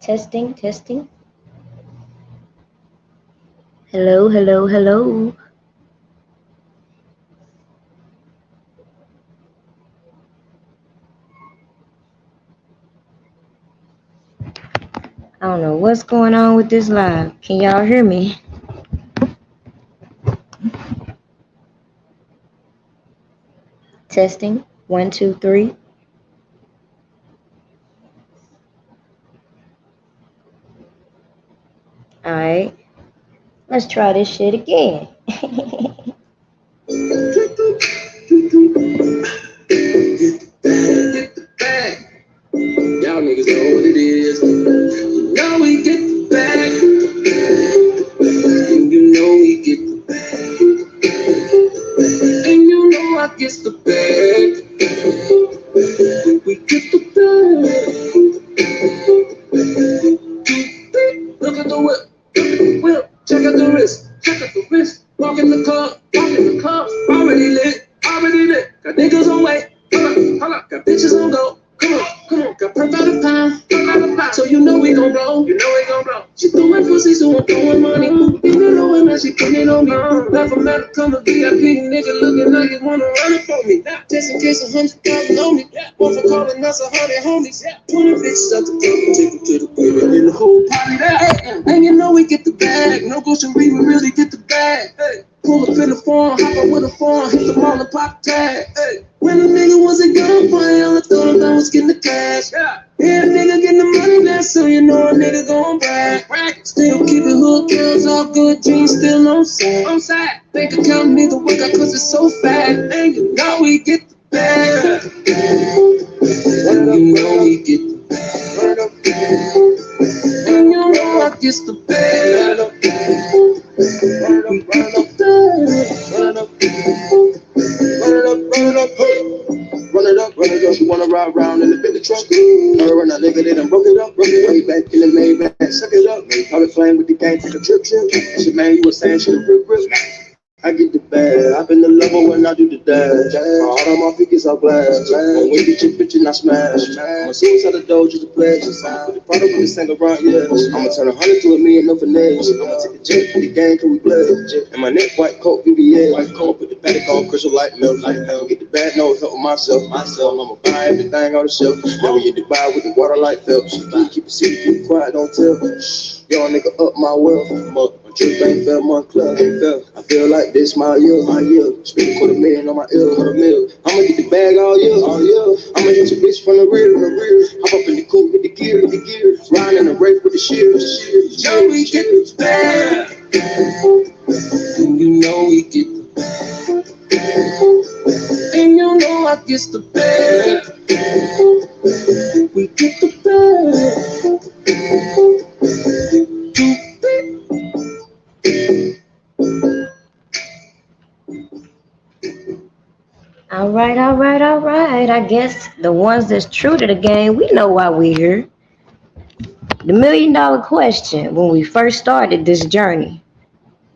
Testing, testing. Hello, hello, hello. I don't know what's going on with this live. Can y'all hear me? Testing. 1, 2, 3. All right. Let's try this shit again. Y'all niggas know what it is. Now we get the bag. And you know we get the bag. And you know I get the bag. We get the bag. Look at the whip. Look at the whip. Check out the wrist. Check out the wrist. Walk in the club. Walk in the club. Already lit. Already lit. Got niggas on way. Hold up. Got bitches on go. Come on, got purple out of pie, so you know we gon' blow, She throwing pussy, so I'm throwing money. Even though and now she putting it on me. Not from out come a VIP, nigga looking like you wanna run it for me. Just in case 100,000 on me. One for calling us 100 homies. 20 bitches out the club, take them to the crib and then the whole party there. And you know we get the bag, no grocery, we really get the bag. Pull up in the phone, hop up with a phone, hit the mall and pop tag. When a nigga was a gun boy, all I thought about was getting the cash. Yeah, nigga getting the money now, so you know a nigga gon' brag. Still keep it hood, girls all good, jeans still on side. Bank account nigga work out cause it's so fat. And you know we get the bag. And you know we get the bag. And you know I get the bag. We get the Run it up, you wanna ride around in the Bentley truck? Her and that nigga, they done broke it up, way back in the Maybach, suck it up. How it flame with the gang, take a trip. Shit, man, you was saying shit, rip. I get the bag, I've been the level when I do the dash. All of my pickets are glass. When we get your bitch and I smash. I'ma see inside the door, just a pledge. Put the product with the sing around, yeah. I'ma turn 100 to a million, no finesse. I'ma take the jet for the game, can we play? And my neck, white coat, BBA. White coat, put the paddock on, crystal light milk. Get the bag, no help myself. I'ma buy everything on the shelf. Now we get the buy with the water like Phelps. Keep it secret, keep it quiet, don't tell. Yo, nigga, up my wealth. My trip ain't fell, my club ain't fell. I feel like this my year. Spend $250,000 on my ear, I'ma get the bag all year. I'ma hit your bitch from the rear. Hop up in the coupe with the gear. Riding in the race with the shears. Yo, we get the bag. And you know we get the bag. And you know I get the bag. We get the bag. All right. I guess the ones that's true to the game, we know why we're here. The $1,000,000 question when we first started this journey.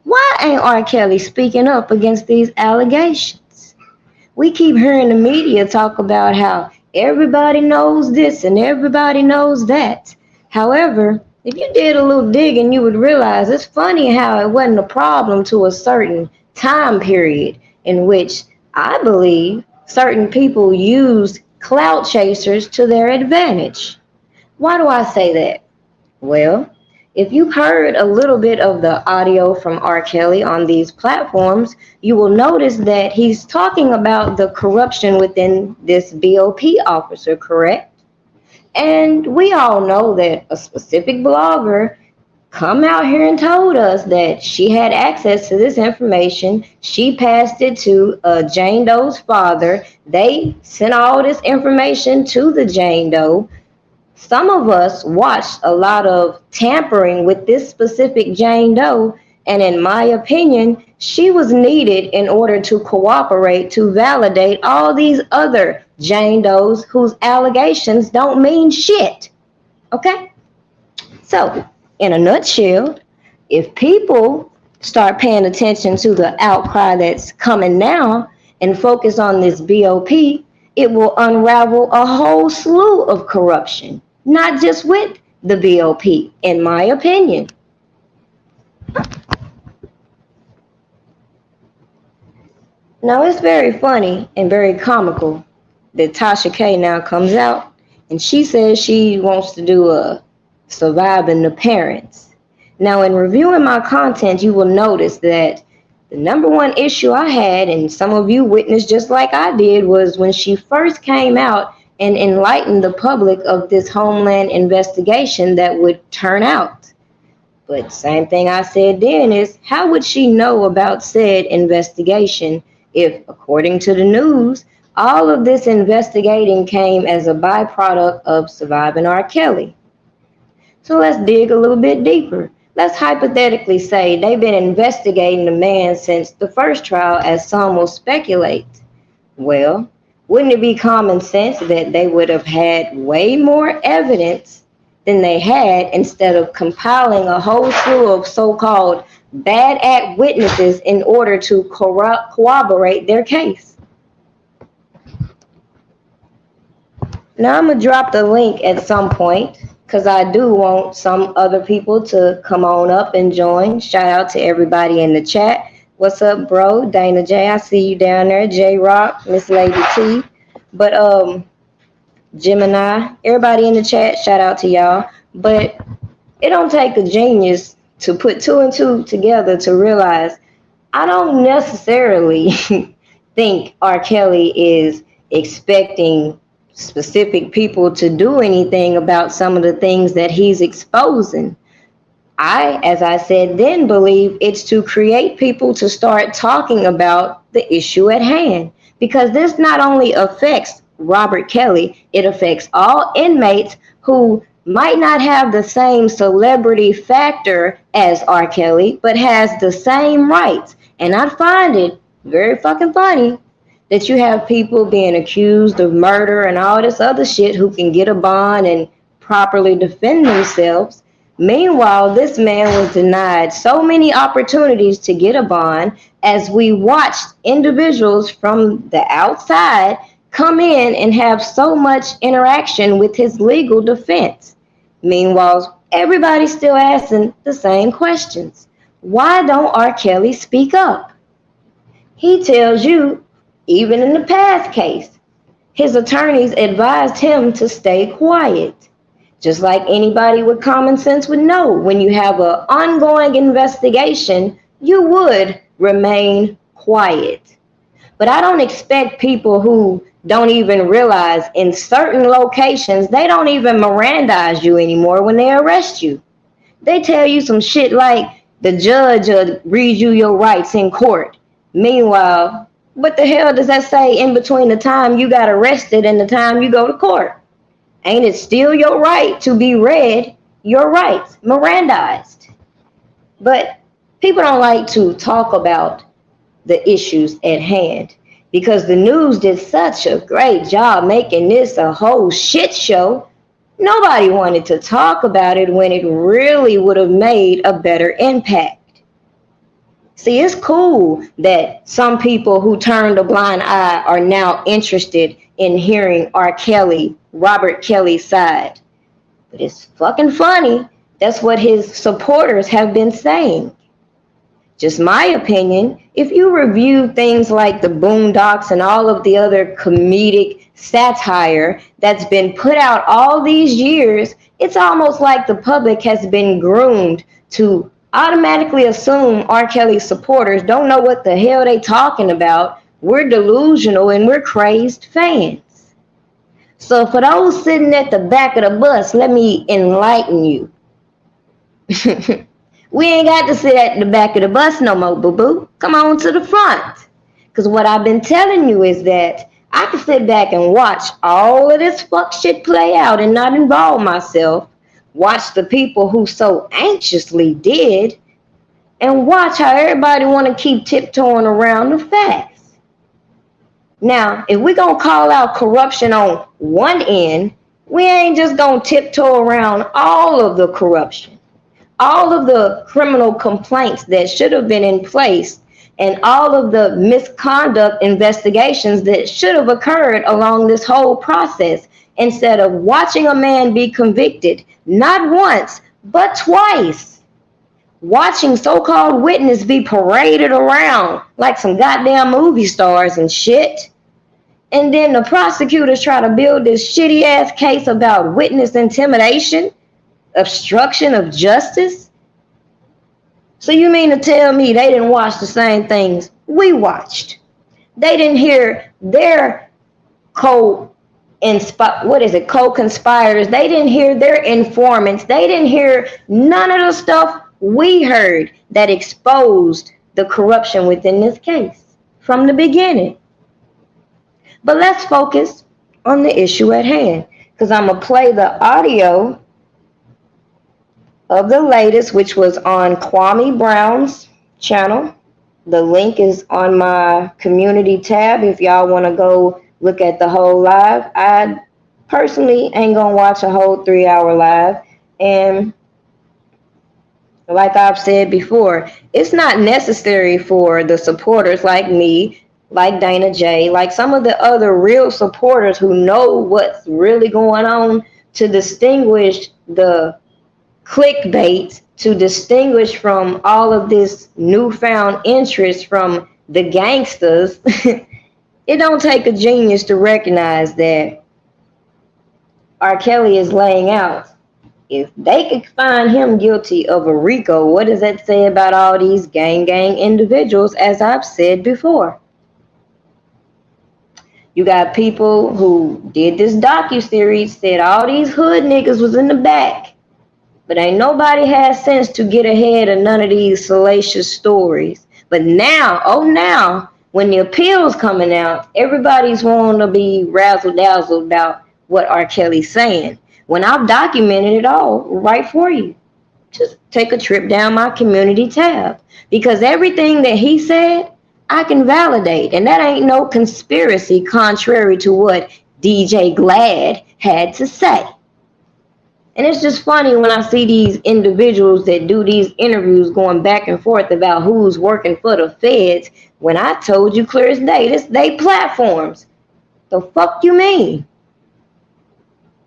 Why ain't R. Kelly speaking up against these allegations? We keep hearing the media talk about how everybody knows this and everybody knows that. However, if you did a little digging, you would realize it's funny how it wasn't a problem to a certain time period in which I believe certain people used clout chasers to their advantage. Why do I say that? Well, if you've heard a little bit of the audio from R. Kelly on these platforms, you will notice that he's talking about the corruption within this BOP officer, correct? And we all know that a specific blogger come out here and told us that she had access to this information. She passed it to Jane Doe's father. They sent all this information to the Jane Doe. Some of us watched a lot of tampering with this specific Jane Doe, and in my opinion, she was needed in order to cooperate to validate all these other Jane Does whose allegations don't mean shit. Okay? So, in a nutshell, if people start paying attention to the outcry that's coming now and focus on this BOP, it will unravel a whole slew of corruption, not just with the BOP, in my opinion. Now, it's very funny and very comical that Tasha K now comes out and she says she wants to do a surviving the parents. Now, in reviewing my content, you will notice that the number one issue I had, and some of you witnessed just like I did, was when she first came out and enlightened the public of this Homeland investigation that would turn out. But same thing I said then is, how would she know about said investigation if, according to the news, all of this investigating came as a byproduct of surviving R. Kelly? So let's dig a little bit deeper. Let's hypothetically say they've been investigating the man since the first trial, as some will speculate. Well, wouldn't it be common sense that they would have had way more evidence than they had instead of compiling a whole slew of so-called bad act witnesses in order to corroborate their case? Now I'm going to drop the link at some point because I do want some other people to come on up and join. Shout out to everybody in the chat. What's up, bro? Dana J, I see you down there. J Rock, Miss Lady T. But Gemini, everybody in the chat, shout out to y'all. But it don't take a genius to put two and two together to realize I don't necessarily think R. Kelly is expecting specific people to do anything about some of the things that he's exposing. I, as I said then, believe it's to create people to start talking about the issue at hand, because this not only affects Robert Kelly, it affects all inmates who might not have the same celebrity factor as R. Kelly, but has the same rights. And I find it very fucking funny that you have people being accused of murder and all this other shit who can get a bond and properly defend themselves. Meanwhile, this man was denied so many opportunities to get a bond, as we watched individuals from the outside come in and have so much interaction with his legal defense. Meanwhile, everybody's still asking the same questions. Why don't R. Kelly speak up? He tells you, even in the past case, his attorneys advised him to stay quiet. Just like anybody with common sense would know, when you have an ongoing investigation, you would remain quiet. But I don't expect people who don't even realize in certain locations, they don't even Mirandize you anymore when they arrest you. They tell you some shit like the judge will read you your rights in court. Meanwhile, what the hell does that say in between the time you got arrested and the time you go to court? Ain't it still your right to be read your rights, Mirandized? But people don't like to talk about the issues at hand because the news did such a great job making this a whole shit show. Nobody wanted to talk about it when it really would have made a better impact. See, it's cool that some people who turned a blind eye are now interested in hearing R. Kelly, Robert Kelly's side. But it's fucking funny. That's what his supporters have been saying. Just my opinion, if you review things like the Boondocks and all of the other comedic satire that's been put out all these years, it's almost like the public has been groomed to automatically assume R. Kelly's supporters don't know what the hell they talking about. We're delusional and we're crazed fans. So for those sitting at the back of the bus, let me enlighten you. We ain't got to sit at the back of the bus no more, boo-boo. Come on to the front. Because what I've been telling you is that I can sit back and watch all of this fuck shit play out and not involve myself. Watch the people who so anxiously did, and watch how everybody want to keep tiptoeing around the facts. Now, if we're going to call out corruption on one end, we ain't just going to tiptoe around all of the corruption, all of the criminal complaints that should have been in place, and all of the misconduct investigations that should have occurred along this whole process. instead of watching a man be convicted not once but twice, watching so-called witness be paraded around like some goddamn movie stars and shit. And then the prosecutors try to build this shitty ass case about witness intimidation, obstruction of justice. So you mean to tell me they didn't watch the same things we watched? They didn't hear their co-conspirators. They didn't hear their informants. They didn't hear none of the stuff we heard that exposed the corruption within this case from the beginning. But let's focus on the issue at hand, because I'm going to play the audio of the latest, which was on Kwame Brown's channel. The link is on my community tab if y'all want to go look at the whole live. I personally ain't going to watch a whole 3-hour live. And like I've said before, it's not necessary for the supporters like me, like Dana J, like some of the other real supporters who know what's really going on, to distinguish the clickbait, to distinguish from all of this newfound interest from the gangsters. It don't take a genius to recognize that R. Kelly is laying out. If they could find him guilty of a RICO, what does that say about all these gang individuals, as I've said before? You got people who did this docuseries, said all these hood niggas was in the back. But ain't nobody had sense to get ahead of none of these salacious stories. But now, when the appeal's coming out, everybody's wanting to be razzle-dazzle about what R. Kelly's saying, when I've documented it all right for you. Just take a trip down my community tab, because everything that he said, I can validate, and that ain't no conspiracy contrary to what DJ Glad had to say. And it's just funny when I see these individuals that do these interviews going back and forth about who's working for the feds, when I told you clear as day, this they platforms. The fuck you mean?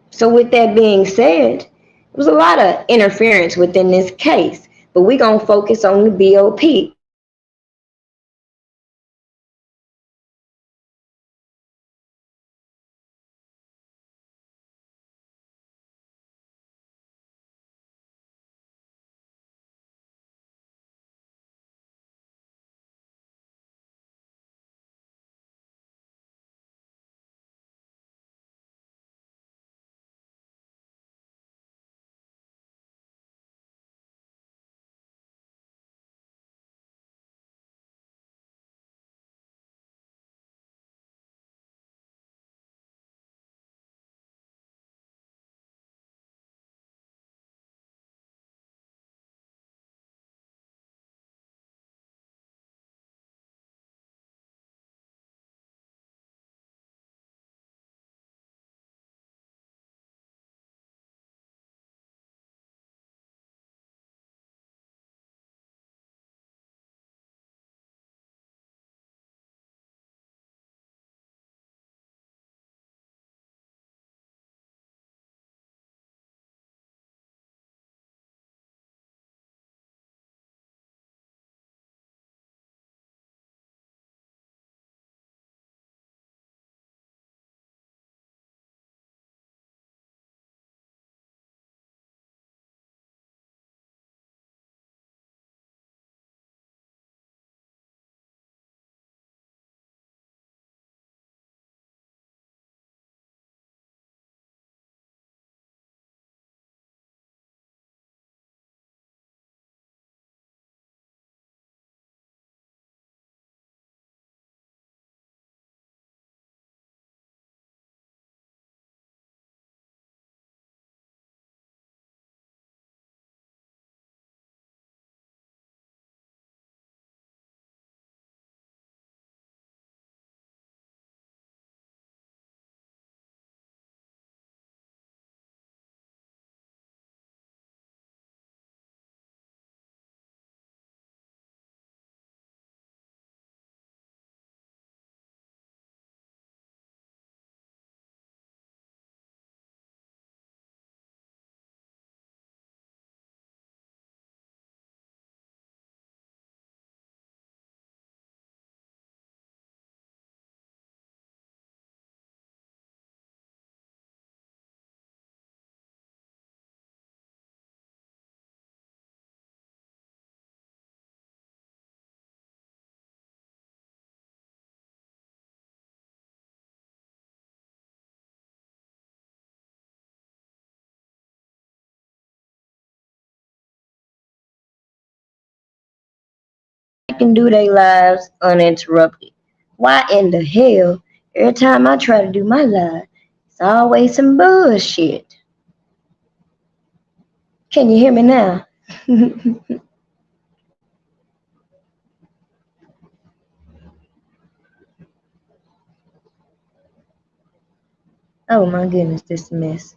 So with that being said, there was a lot of interference within this case, but we're going to focus on the BOP. and do their lives uninterrupted. Why in the hell, every time I try to do my live, it's always some bullshit. Can you hear me now? Oh my goodness, this mess.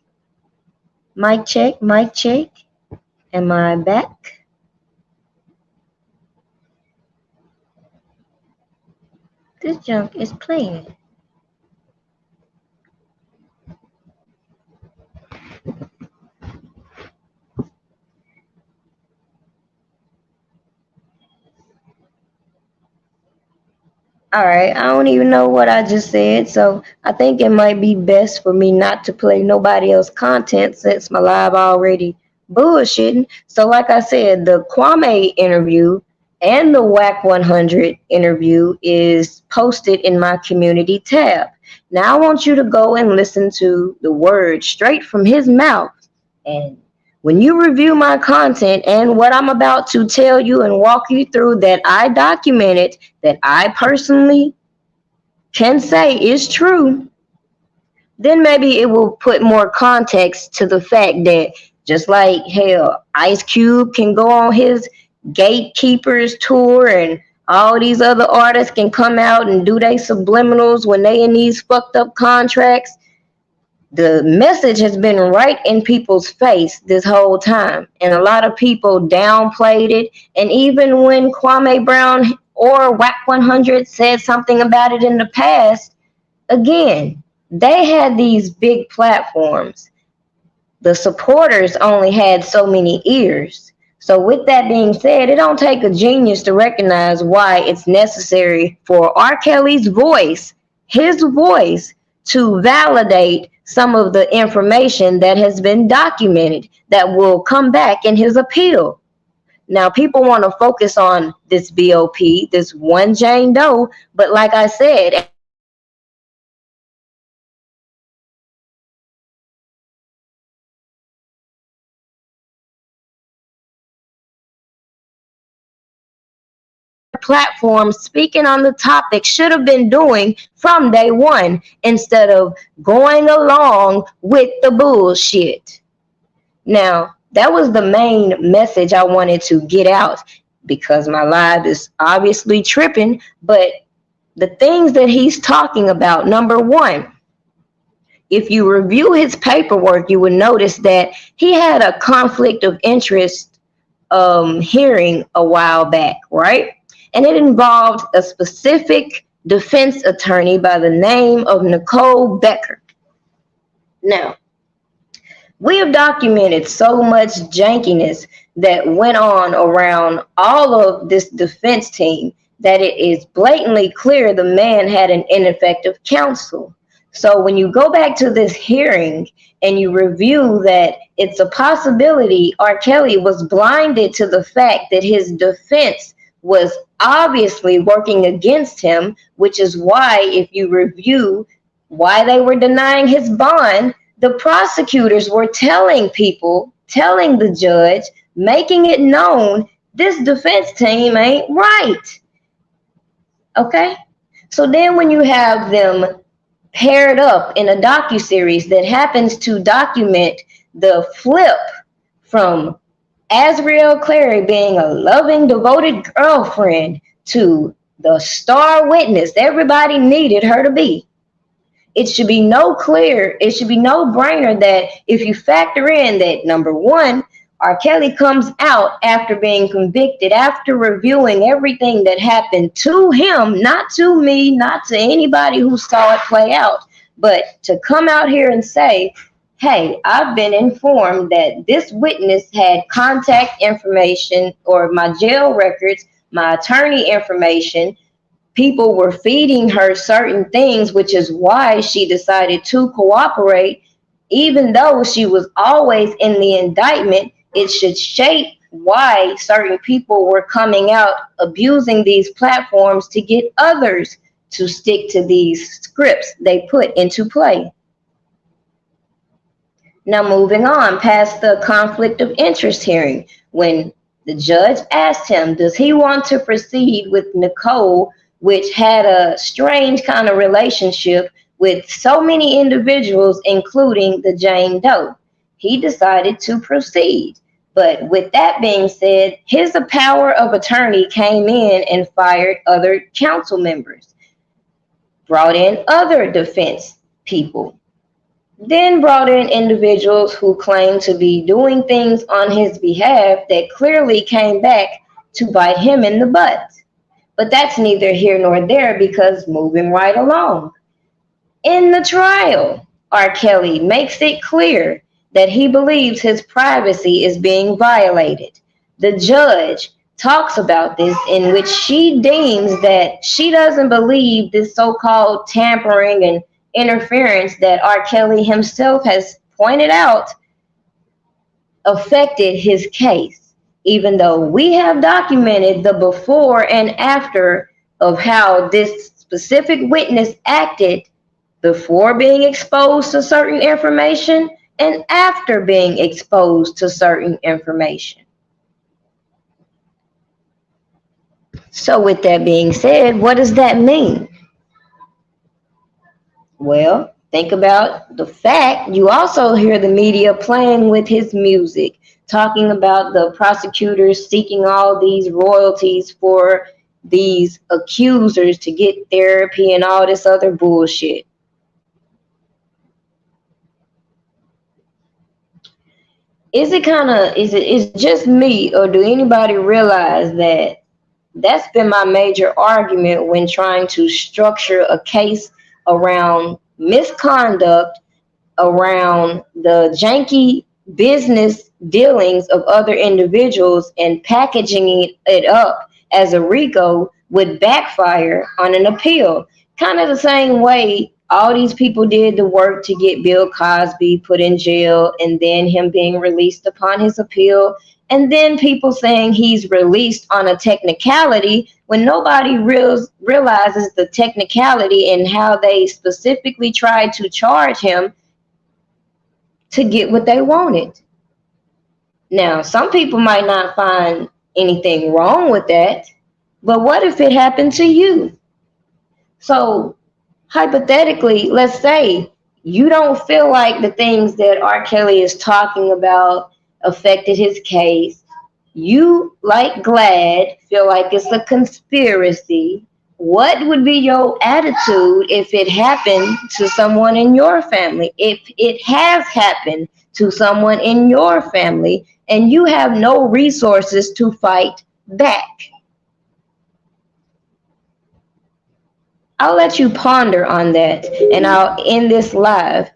Mic check, mic check. Am I back? This junk is playing. All right, I don't even know what I just said, so I think it might be best for me not to play nobody else's content since my live already bullshitting. So, like I said, the Kwame interview and the WAC 100 interview is posted in my community tab. Now, I want you to go and listen to the words straight from his mouth. And when you review my content and what I'm about to tell you and walk you through that I documented, that I personally can say is true, then maybe it will put more context to the fact that just like hell, Ice Cube can go on his Gatekeepers tour and all these other artists can come out and do their subliminals when they in these fucked up contracts. The message has been right in people's face this whole time, and a lot of people downplayed it. And even when Kwame Brown or WAC 100 said something about it in the past, again, they had these big platforms. The supporters only had so many ears. So with that being said, it don't take a genius to recognize why it's necessary for R. Kelly's voice, his voice, to validate some of the information that has been documented that will come back in his appeal. Now, people want to focus on this BOP, this one Jane Doe, but like I said, platforms speaking on the topic should have been doing from day one instead of going along with the bullshit. Now, that was the main message I wanted to get out because my live is obviously tripping, but the things that he's talking about, number one, if you review his paperwork, you would notice that he had a conflict of interest hearing a while back, right? And it involved a specific defense attorney by the name of Nicole Becker. Now, we have documented so much jankiness that went on around all of this defense team that it is blatantly clear the man had an ineffective counsel. So when you go back to this hearing and you review that it's a possibility R. Kelly was blinded to the fact that his defense was obviously working against him, which is why if you review why they were denying his bond, the prosecutors were telling people, telling the judge, making it known this defense team ain't right. Okay? So then when you have them paired up in a docuseries that happens to document the flip from Azriel Clary being a loving, devoted girlfriend to the star witness everybody needed her to be, it should be no brainer that if you factor in that, number one, R. Kelly comes out after being convicted, after reviewing everything that happened to him, not to me, not to anybody who saw it play out, but to come out here and say, hey, I've been informed that this witness had contact information or my jail records, my attorney information. People were feeding her certain things, which is why she decided to cooperate. Even though she was always in the indictment, it should shape why certain people were coming out abusing these platforms to get others to stick to these scripts they put into play. Now, moving on past the conflict of interest hearing, when The judge asked him, does he want to proceed with Nicole, which had a strange kind of relationship with so many individuals, including the Jane Doe? He decided to proceed. But with that being said, his power of attorney came in and fired other council members, brought in other defense people, then brought in individuals who claimed to be doing things on his behalf that clearly came back to bite him in the butt. But that's neither here nor there, because moving right along. In the trial, R. Kelly makes it clear that he believes his privacy is being violated. The judge talks about this, in which she deems that she doesn't believe this so-called tampering and interference that R. Kelly himself has pointed out affected his case, even though we have documented the before and after of how this specific witness acted before being exposed to certain information and after being exposed to certain information. So with that being said, what does that mean? Well, think about the fact you also hear the media playing with his music, talking about the prosecutors seeking all these royalties for these accusers to get therapy and all this other bullshit. Is it just me, or do anybody realize that that's been my major argument when trying to structure a case around misconduct, around the janky business dealings of other individuals, and packaging it up as a RICO would backfire on an appeal. Kind of the same way all these people did the work to get Bill Cosby put in jail, and then him being released upon his appeal, and then people saying he's released on a technicality when nobody realizes the technicality and how they specifically tried to charge him to get what they wanted. Now, some people might not find anything wrong with that, but what if it happened to you? So hypothetically, let's say you don't feel like the things that R. Kelly is talking about affected his case. You, like Glad, feel like it's a conspiracy. What would be your attitude if it happened to someone in your family? If it has happened to someone in your family and you have no resources to fight back? I'll let you ponder on that, and I'll end this live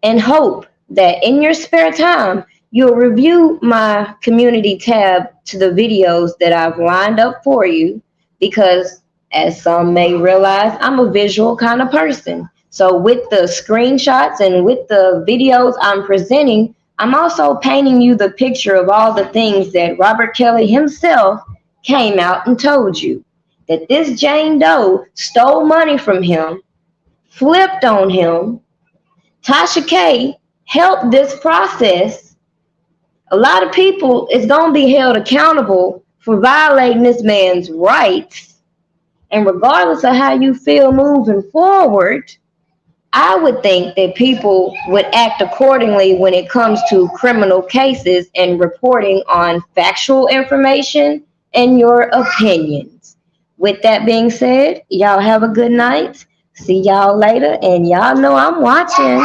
and hope that in your spare time, you'll review my community tab to the videos that I've lined up for you, because as some may realize, I'm a visual kind of person. So with the screenshots and with the videos I'm presenting, I'm also painting you the picture of all the things that Robert Kelly himself came out and told you. That this Jane Doe stole money from him, flipped on him. Tasha K helped this process. A lot of people is going to be held accountable for violating this man's rights. And regardless of how you feel moving forward, I would think that people would act accordingly when it comes to criminal cases and reporting on factual information and your opinions. With that being said, y'all have a good night. See y'all later, and y'all know I'm watching.